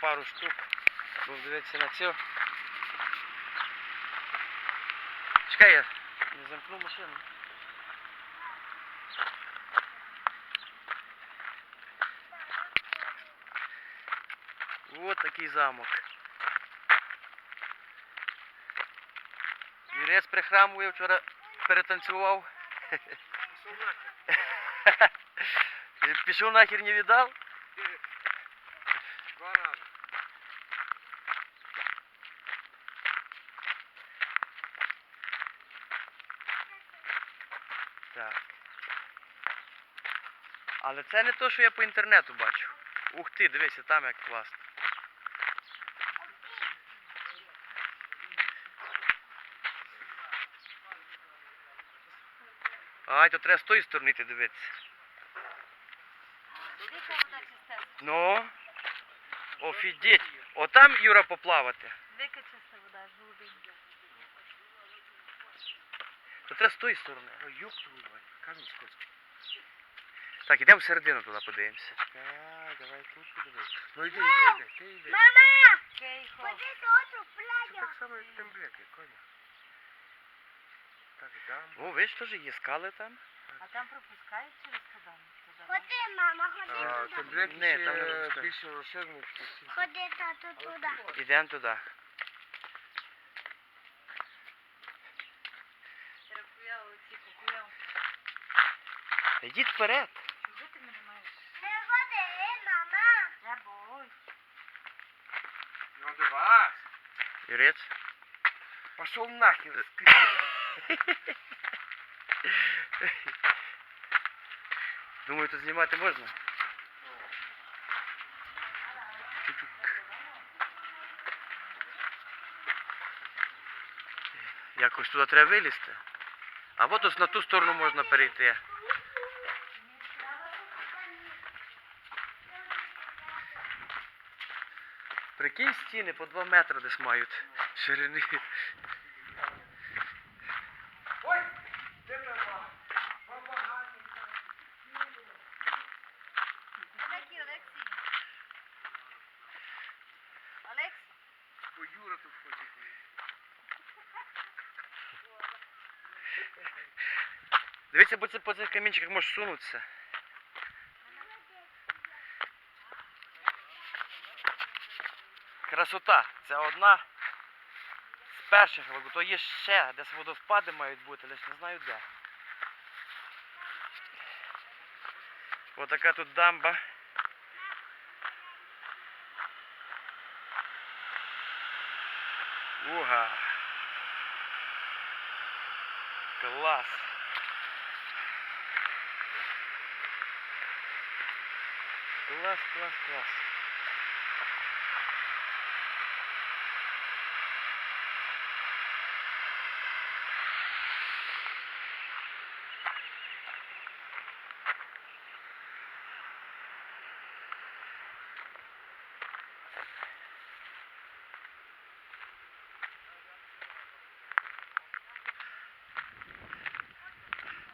пару штук. Будемо дивитися на цю. Чекай, я не замкну машину. Ось такий замок. Юрець прихрамує, вчора перетанцював. Пішов нахер, не віддав? 2 рази. Так. Але це не то, що я по інтернету бачу. Ух ти, дивися, там як класно. Ай, то треба з тої сторони ти дивитися. Ну, офігеть. Отам, Юра, поплавати. Вика чиста вода, голубенька. То треба з тої сторони. Ой, ёб твою мать, камінь скользкий. Так, йдемо всередину туди подивимося. Так, давай тут подивись. Ну йди, ти йди. Мама! Кейхо. Вот это вот Це пляжа. так само, як тембреки, коня. Так, дам. О, видиш, теж є скали там. А там пропускають через туди? Ходи, мама, ходи А, туди. тембреки Не, там не ще пропускають. більше розширені. Ходи, тату, туди. Йдемо туди. Терапія, оці кукуя. Йдіть вперед. Чого ти мене маєш? Не ходи, мама. Я бой. Ну давай. Юрець. Пошел нахер. Думаю, тут знімати можна. Чук-чук. Якось туди треба вилізти. А от ось на ту сторону можна перейти. Прикинь, стіни по 2 метри десь мають ширини. Ой, де мама? Мама, Олексій, Олексій. Олекс? бо Юра тут хоче. Дивіться, бо це по цих камінчиках можеш сунутися. Красота. Це одна з перших, бо то є ще, десь водоспади мають бути, лише не знаю де. Отака тут дамба. Уга. Клас. Клас, клас, клас.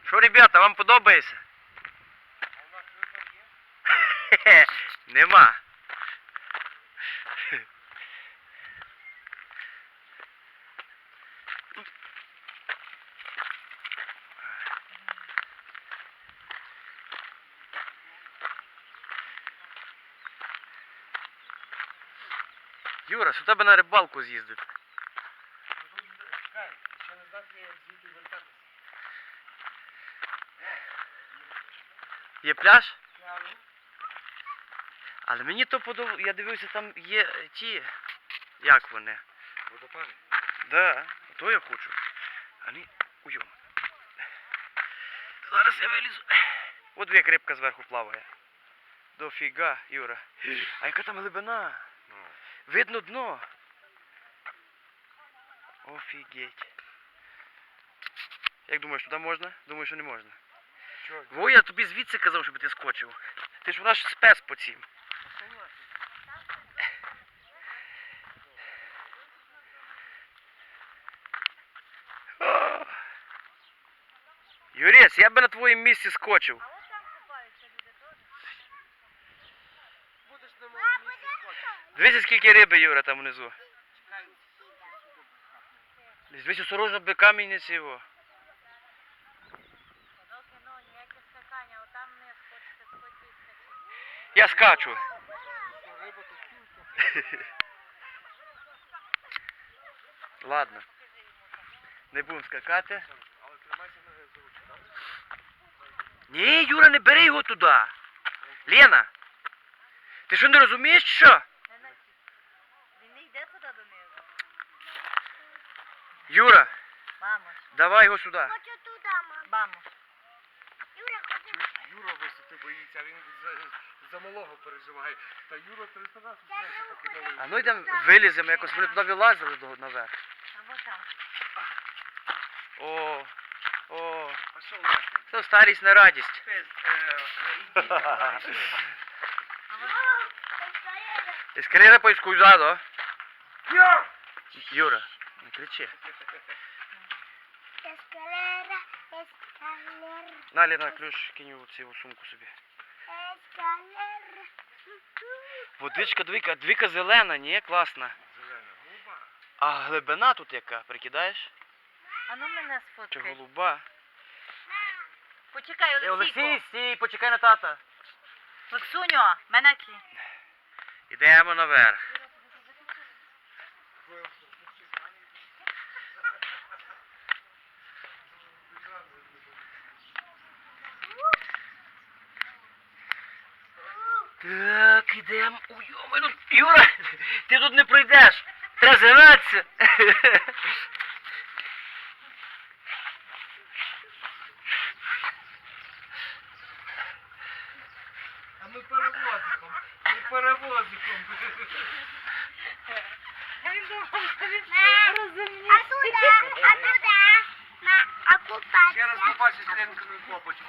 Що, ребята, вам подобається? А у нас вибор є? Хе-хе, нема. Юра, що тебе на рибалку з'їздити? Чекай, ще не знати, як звідти вертатися. Є пляж? Пляжу. Але мені то подобається, я дивився, там є ті, як вони? Водопади. Да, то я хочу. Вони, ой, зараз я вилізу. От як рибка зверху плаває. Дофіга, Юра. А яка там глибина? Ну. Видно дно. Офігеть. Як думаєш, туди можна? Думаю, що не можна. Чого? Во, я тобі звідси казав, щоб ти скочив. Ти ж у нас спец по цим. Пошел нахер. Юрець, я би на твоєму місці скочив. А от там купаються люди теж. Будеш на моєму місці скочити. Дивися, скільки риби, Юра, там внизу. Дивись, осторожно, би камінь не сіво. Я скачу. Ладно. Не будемо скакати. Але тримайся на ручку, так? Ні, Юра, не бери його туди. Лена, ти що не розумієш, що? Він не йде туди до нього. Юра, Мамо, давай його сюди. Хочу туди, мама. мамо. Юра, ходи. Чуєш, Юра висоти боїться, він за малого переживає. Та Юра 300 разів знаєш, поки не вийде. А ну йдемо, виліземо, якось вони туди вилазили наверх. А вот там. О, о, А що нахер? це старість не радість. А вот там. Escalera pues cuidado. Юра, не кричи. Escalera, escalera, На, Лена, ключ кинь у цю сумку собі. escalera. Водичка двіка зелена, ні? Класна. Зелена губа. А глибина тут яка, прикидаєш? А ну мене Чи сфоткай. голуба? Почекай, Олексійко. стій, почекай на тата. Олексуньо, мене кі. Ідемо наверх. Так, ідемо. Ой, ну, Юра, ти тут не пройдеш. Треба згинатися. А ми перевозиком. Ми перевозиком. Він думав, що він розумніє. А туда, а купаться. Ще раз побачиш Ленкину кнопочку.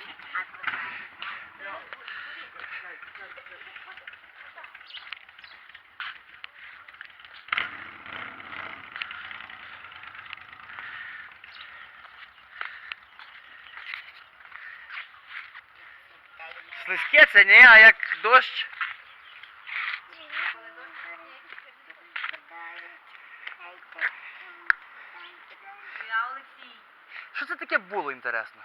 Слизьке це, ні, а як дощ. Я Олексій. Що це таке було, інтересно?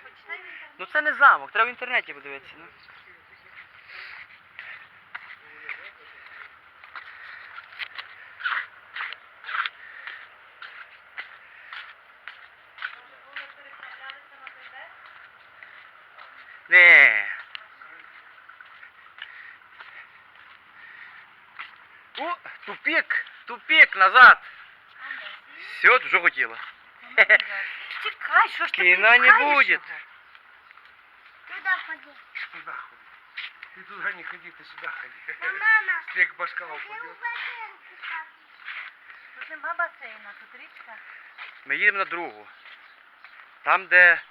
Почитай він там. Ну це не замок, треба в інтернеті подивитися. Ну. Не. О, тупик, назад. Все, ти що хотіла? Чекай, що ж ти Кіна не пихаєш буде. його? Туда ходи. Туди ходи. Ти туди не ходи, ти сюди ходи. Ну, мама, Ти як башкалов я у ходив. бассейн купаться. Тут нема басейну, тут річка. Ми їдемо на другу. Там, де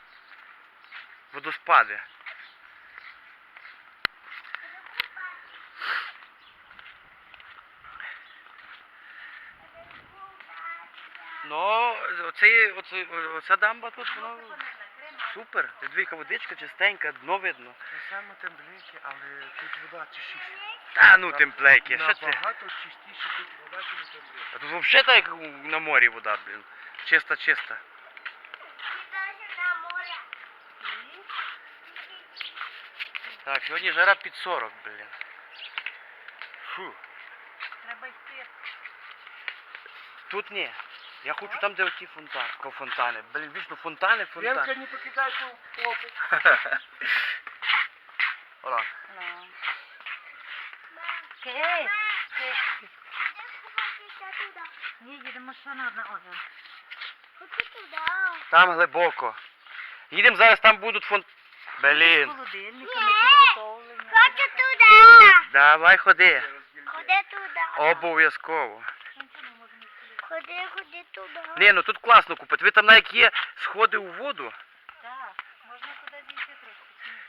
водоспади. Ну, оця дамба тут, воно супер. Ти двійка водичка, чистенька, дно видно. Це саме темпленьке, але тут вода чистіша. Та ну темплеки, що це? Набагато чистіше тут вода, ніж темпленьке. А тут взагалі так, як на морі вода, блін. Чиста. Ти даже на море. Так, сьогодні жара під 40, блін. Фу. Треба йти. Тут ні. Я хочу там, де оті фонтани. Блін, вічно фонтани. Ленка, не покидай ту попу. Ола. Кей. Де купатися туди? Ні, їдемо ще на одне озеро. Ходи туди. Там глибоко. Їдемо зараз, там будуть Блін. Холодильниками підготовлені. Хочу туди. Давай ходи. Ходи туди. Обов'язково. Ходи туди. Ні, ну тут класно купити. Ви там навіть є сходи у воду. Так, можна туди зійти трошки.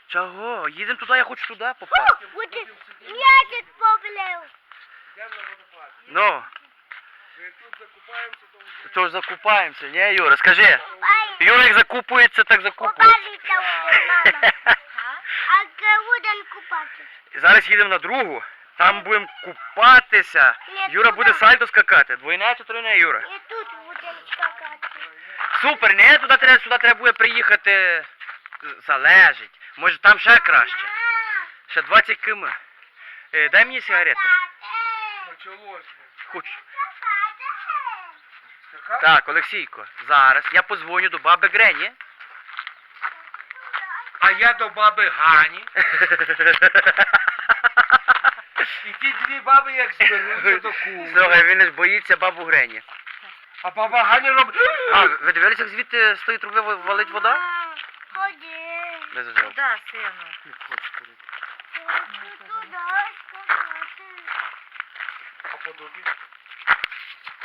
Чого? Їдемо туди, я хочу туди попасти. Ходи. М'ячик поплив. Йдемо на водопад. Ну, Ми тут закупаємося, то вже... то ж закупаємося, ні, Юра, скажи. Купаємо. Юра як закупується, так закупується. Купатися будемо, мама. А? А де будемо купатися? Зараз їдемо на другу. Там будемо купатися. Юра буде сальто скакати. Двойне чи тройне, Юра? І тут буде скакати. Супер, не? Сюди треба буде приїхати. Залежить. Може там ще краще. Ще 20 км. Дай мені сигарети. Ну чого ж? Хочу. Скакати? Так, Олексійко, зараз я позвоню до баби Грені. А я до баби Гані. І ті дві баби як зберуться до куми. Слухай, він ж боїться бабу Грені. А баба Ганя робить... А, ви дивилися, як звідти з тої труби валить вода? Ходи. Не зажив. Куди, сину? Туди скакати. А по дубі?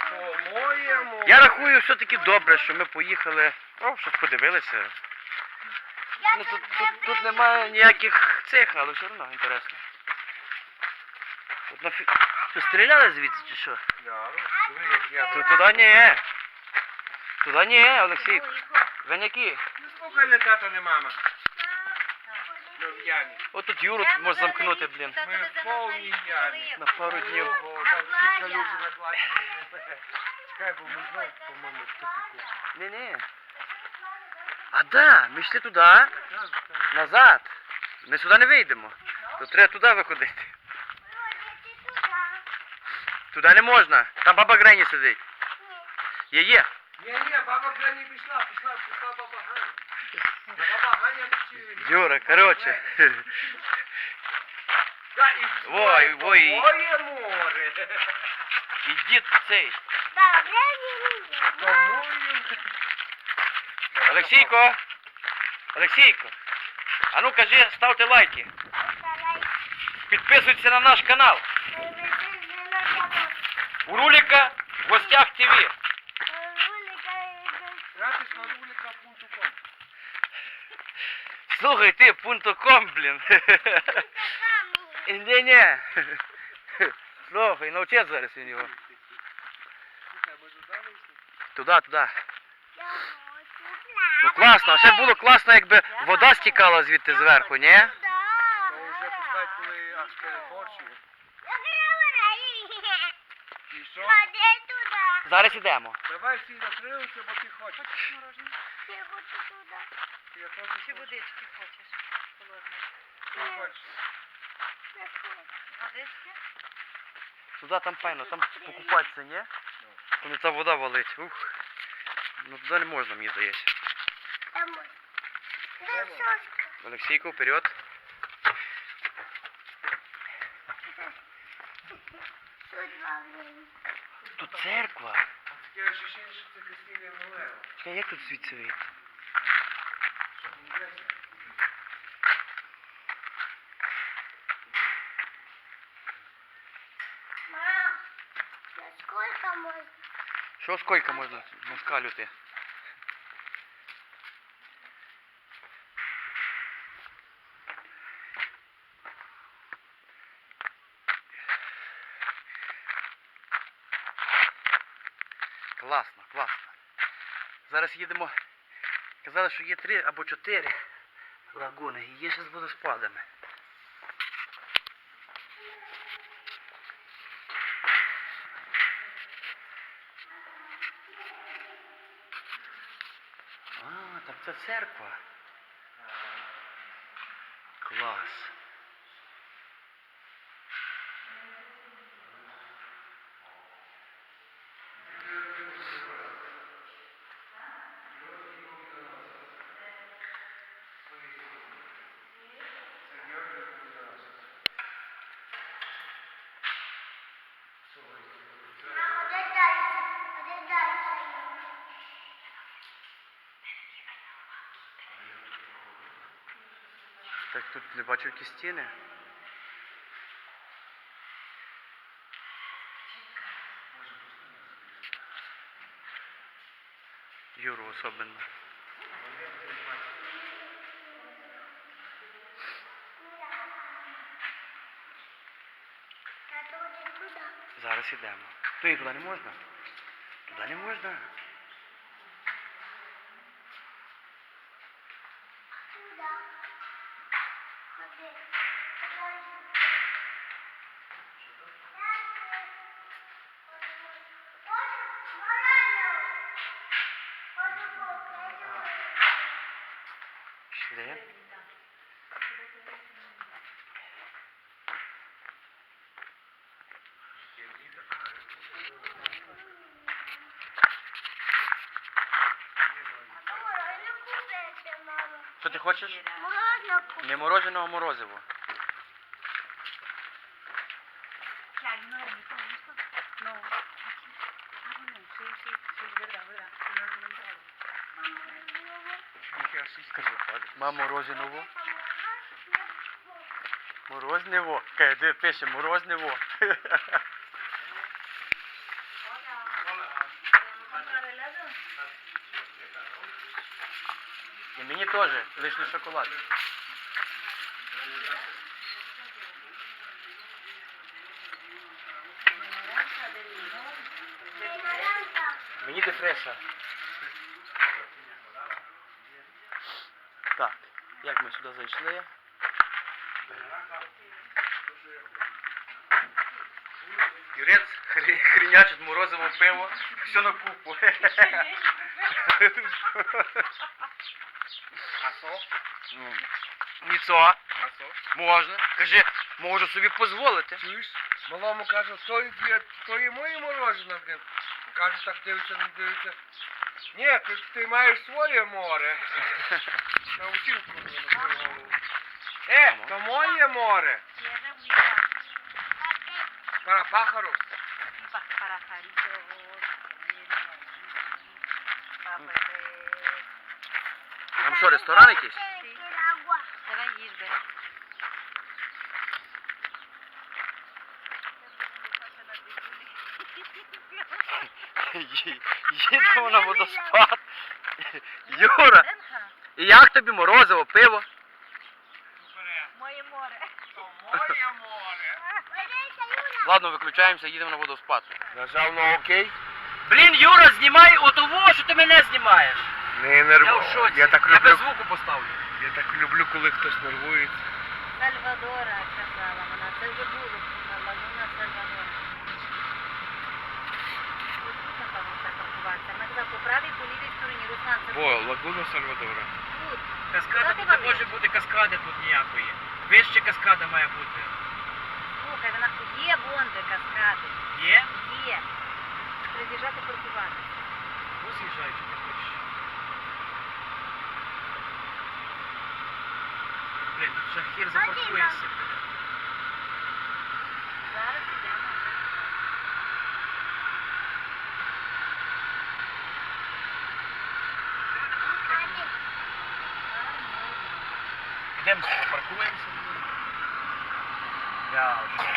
По-моєму... Я рахую, все-таки добре, що ми поїхали. О, щоб подивилися. Ну, тут немає ніяких цих, але все одно інтересно. Тут Що, стріляли звідси чи що? Да, диви, як я... Туди ні. Туди ні, Олексійко. Виняки. Ну слухай, не тата, не мама. Ми в ямі. От тут Юру може замкнути, блін. Ми в повній ямі. На пару днів. Ого, там всі калюжі накладені. Чекай, бо ми знову, по-моєму, в тупику. Ні-ні. А да, ми йшли туди, назад. Ми сюди не вийдемо. То треба туди виходити. Туди не можна. Там баба Грені сидить. Є. Ні, баба вже не пішла баба Ганя. Баба Ганя не Юра, коротше. Ой. Моє море. Ідіть цей. По-моєму. Олексійко. А ну кажи, ставте лайки. Підписуйтесь на наш канал. У Руліка в гостях ТВ. Гратись на рулика.com. Слухай ти, .com, блін. Ні. Слухай, навчи зараз він його. Слухай, ми туди вийшли? Туди. Ну класно, а ще було класно, якби вода стікала звідти зверху, ні? То вже пускай, коли аж переборщує. І що? Ходи туди. Зараз ідемо. Давай всі накрилися, бо ти хочеш. Я хочу туди. Я теж Чи хочу. водички хочеш? Холодної. Що хочеш? Не хочу. Водички? Туди там файно, там покупатися, ні? Коли ця вода валить. Ух. Ну туди не можна, мені здається. Домой. Да, сошка. Олексійко, вперед. Тут вам. Тут церква. Таке ощущення, що це Кастілія Нулева. Чекай, як тут звідси вийти? Що не йдеться? Мам, на сколько можно? Що скільки можна москалюти? Класно. Зараз їдемо. Казали, що є 3 або 4 лагуни. І є ще з водоспадами. А, так це церква. Клас. Ходи дальше. Так тут не бачу які стіни. Юру особенно. Тато, ходи туди. Зараз ідемо. Туди не можна? Туди не можна. Туди. Ходи. Де? Морозиво купити, мама. Що ти хочеш? Морозиво купити. Не мороженого, а морозиво. Ay, no, mi hijo, no. Ah, bueno, sí, sí, sí, es verdad, verdad. Si no, no entraba. Ніхера щось Скажи, мама мороженого. Морозиво. Морозниво. Каже, де пише морозниво. І мені теж, лишній шоколад. Мені де фреша. Так, як ми сюди зайшли? Юрець хрінячить морозиво пиво, все на купу. А що? Ніцо, А що? можна. Кажи, можу собі дозволити. Чуєш? Малому кажу, то є моє мороженое, блін. Каже, так дивиться, не дивиться. Ні, ти маєш своє море. Научив курва на твою голову. То моє море. Tierra unida. Para pájaros. Para pajaritos. Там що, ресторан якийсь? Давай їж, бери. Їдемо на водоспад. Юра, і як тобі морозиво, пиво? Моє море. То моє море. Ладно, виключаємося, їдемо на водоспад. Нажав на окей. Блін, Юра, знімай отого, що ти мене знімаєш. Не Я нервую. в шоці. Я так Я без люблю, звуку поставлю. я так люблю, коли хтось нервується. Сальвадора, казала вона. Це вже було. Лагуна Сальвадора. Ось тут, напевно, так паркуватися. Вона казала, по правій, по лівій стороні. Руслан, це Лагуна Сальвадора. тут. Каскада Куди тут ти не валиш? може бути каскади тут ніякої. Вище каскада має бути. Слухай, вона є бонди, каскади. Є? Є. Треба з'їжджати паркуватися. Ну, з'їжджай, чи не хочеш. Блін, тут шахір запаркуєшся. Зараз ідемо. Йдемо, паркуємося. Я вже.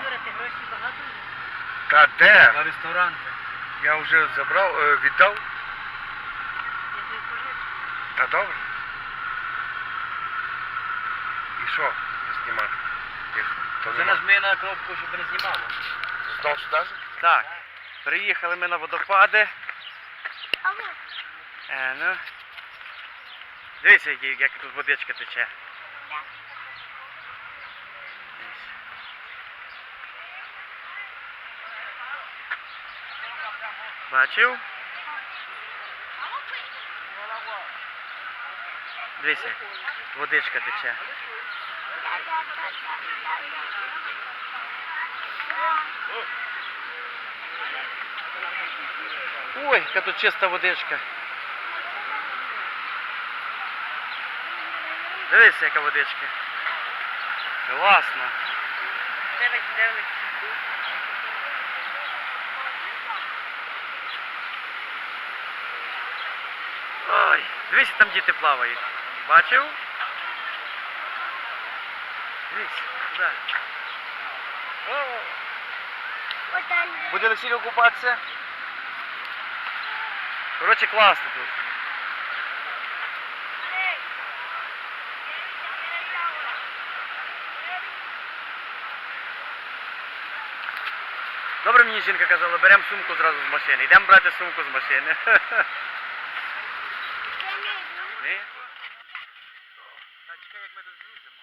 Юра, ти гроші багато є? Та де? На ресторанти. Я вже забрав, віддав. Я тобі пожичу. Та добре. І що знімати? То Вже нема. нажми на кнопку, щоб не знімало. Знов сюди ж? Так, приїхали ми на водопади. Ну. Дивіться, як тут водичка тече. Бачив? Дивіться, водичка тече. Ой, яка тут чиста водичка. Дивіться, яка водичка. Класно. Дивись. Ой, дивіться, там діти плавають. Бачив? Дивіться, туди. О, буде Олексій купатися. Коротше, класно тут. Добре, мені жінка казала, беремо сумку зразу з машини. Йдемо брати сумку з машини. Ні? Чекай, як ми тут зліземо.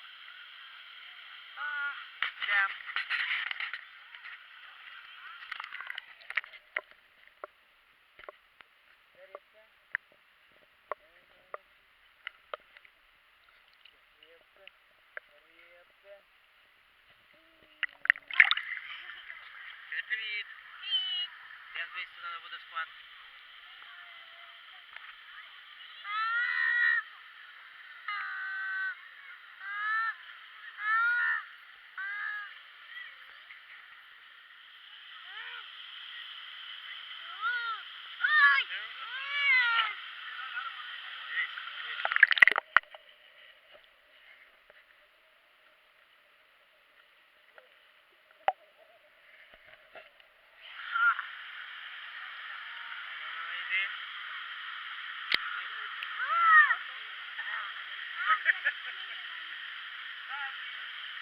Йдемо. дивись туди на водоспад.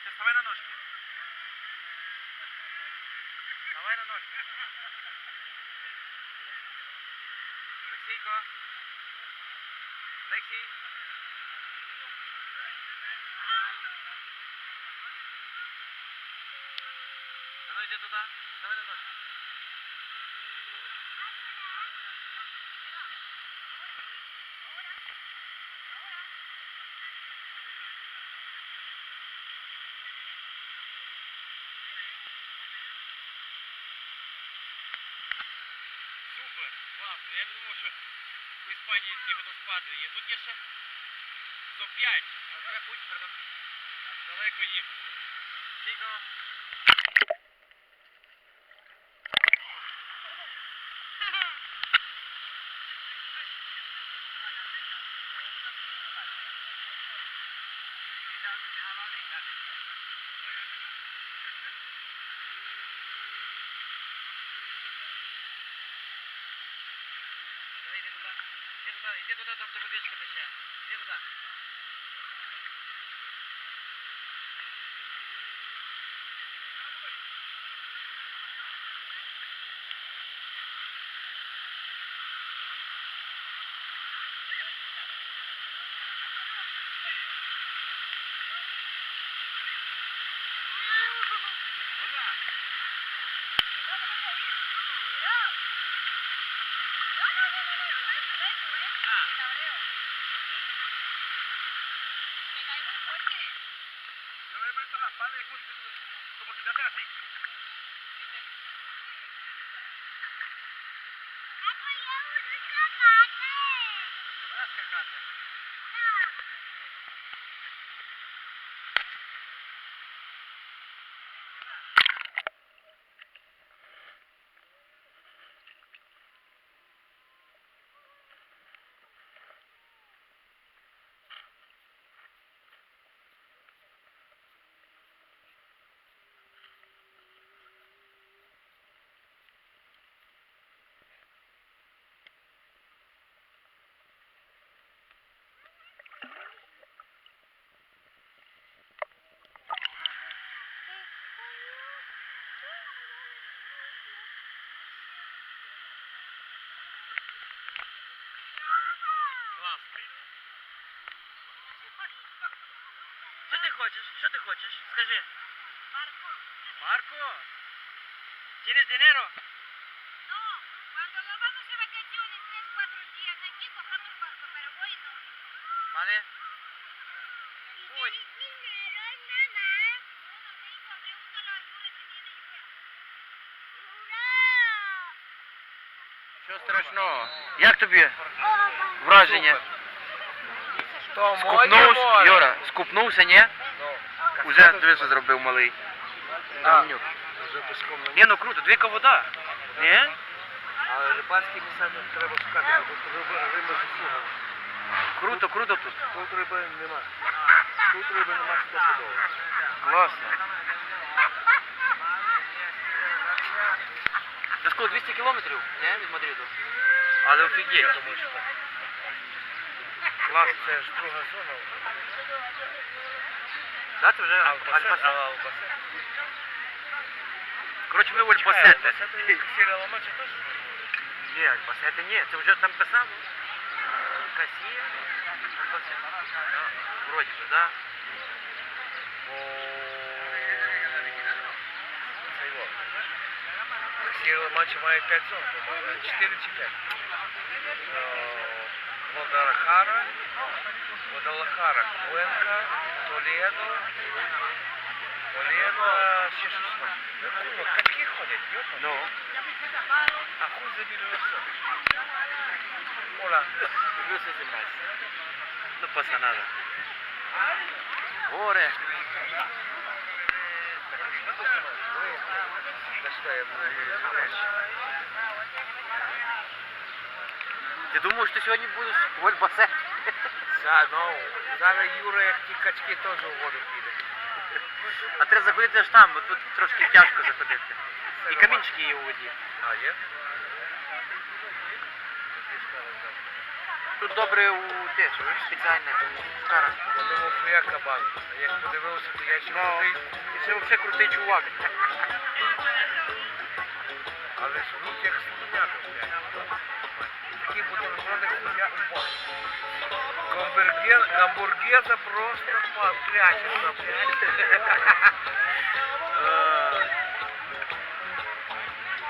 Ты вставай на ножки. Вставай на ножки. Алексейко. Алексей. А ну иди туда. Вставай на ножки. Супер, класно. Я не думав, що у Іспанії такі водоспади є. Тут є ще зо 5, але треба там далеко їхати. Тільки... Иди туда, там где водичка тече. Иди туда. Como si te hace así. Туди скакати. Клас. Що ти хочеш? Що ти хочеш? Скажи. Marco, Марко? Tienes dinero? no, cuando nos vamos de vacaciones 3-4 días aquí cogemos barco, pero hoy no. Vale. Uy. Dinero, mamá. Uno, me dijo, pregúntale a Arturo si tiene dinero. Ура! Що страшного? Як тобі Опа! враження? То моє Скупнувся, море. Юра, скупнувся, ні? Ну, Уже дивися зробив малий. Драмнюк. вже піском не Ні, ну круто, двійка вода. Ні? Але рибацькі місця треба шукати, бо тут риба засугана. Круто, круто тут. Тут риби нема. Тут риби нема стопудово. Класно. Це скільки, 200 кілометрів, не, від Мадриду? Але офігеть. Класно. Це ж друга зона вже. Да, це вже Альбасет. Албасет. Коротше, ми в Альбасете. Касіля Ламача теж? Ні, Альбасете ні, це вже там писало. Касія, Альбасет. Да, вроді би, да? Касіля Ламача має 5 зон, по-моєму. 4 чи 5. Гвадалахара, Куенка, Толедо, Олена, ще щось. Ну, курва, качки ходять, йопа. Ну. А хуй забили на все. Оля. Плюс 18. Ну, паса надо. Горе. Да что, я буду Ти думаєш, ти сьогодні будеш в басейн? ну, зараз Юра, як ті качки, теж у воду піде. А треба заходити аж там, бо тут трошки тяжко заходити. І камінчики є у воді. А, є? Тут добре у те, що спеціальне. Скара. Я думав, що я кабан. А як подивився, то я ще крутий. І це взагалі крутий чувак. Але ж рук як свинята, блядь. Такі бутерброди хуя гамбургеза просто прячется, блядь.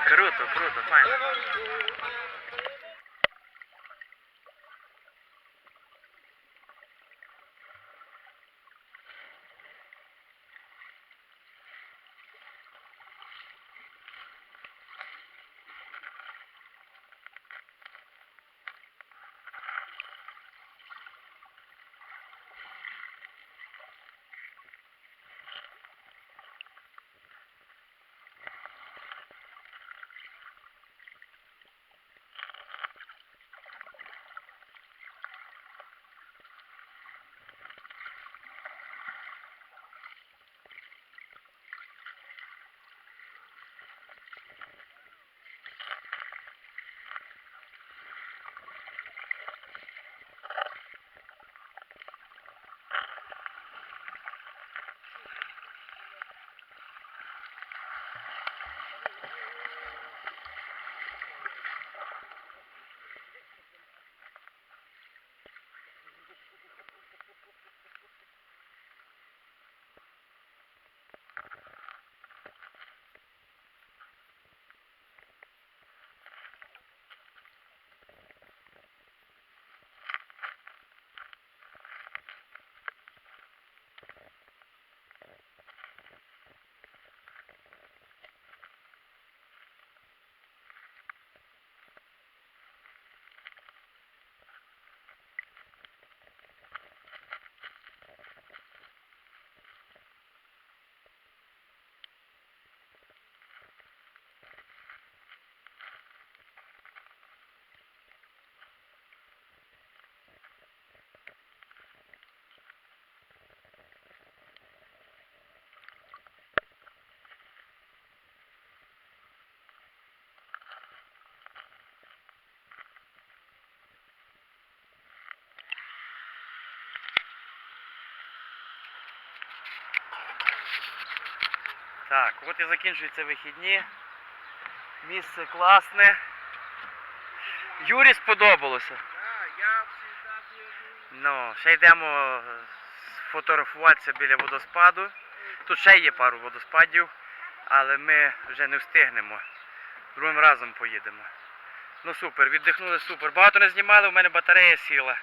Круто, круто, файно. Так, от і закінчуються вихідні. Місце класне. Юрі сподобалося. Я всегда Ну, ще йдемо сфотографуватися біля водоспаду. Тут ще є пару водоспадів, але ми вже не встигнемо. Другим разом поїдемо. Ну супер, віддихнули супер. Багато не знімали, у мене батарея сіла.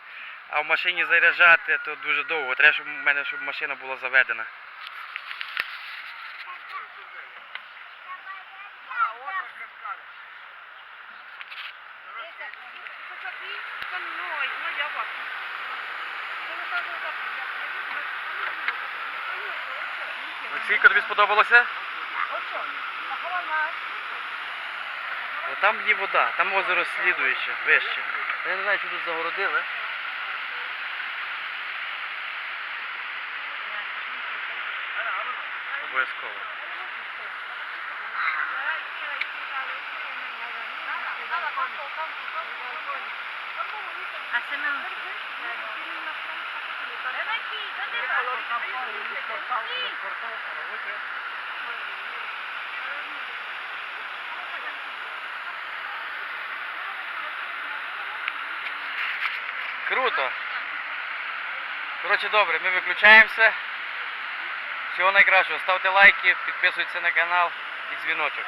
А в машині заряджати то дуже довго. Треба, щоб машина була заведена. Олексійко, тобі сподобалося? О, там є вода, там озеро слідуюче, вище. Я не знаю, що тут загородили. Обов'язково. Haceme Ven aquí, ¿dónde vas? Sí. Круто. Коротше, добре, ми виключаємося. Всього найкращого. Ставте лайки, підписуйтесь на канал і дзвіночок.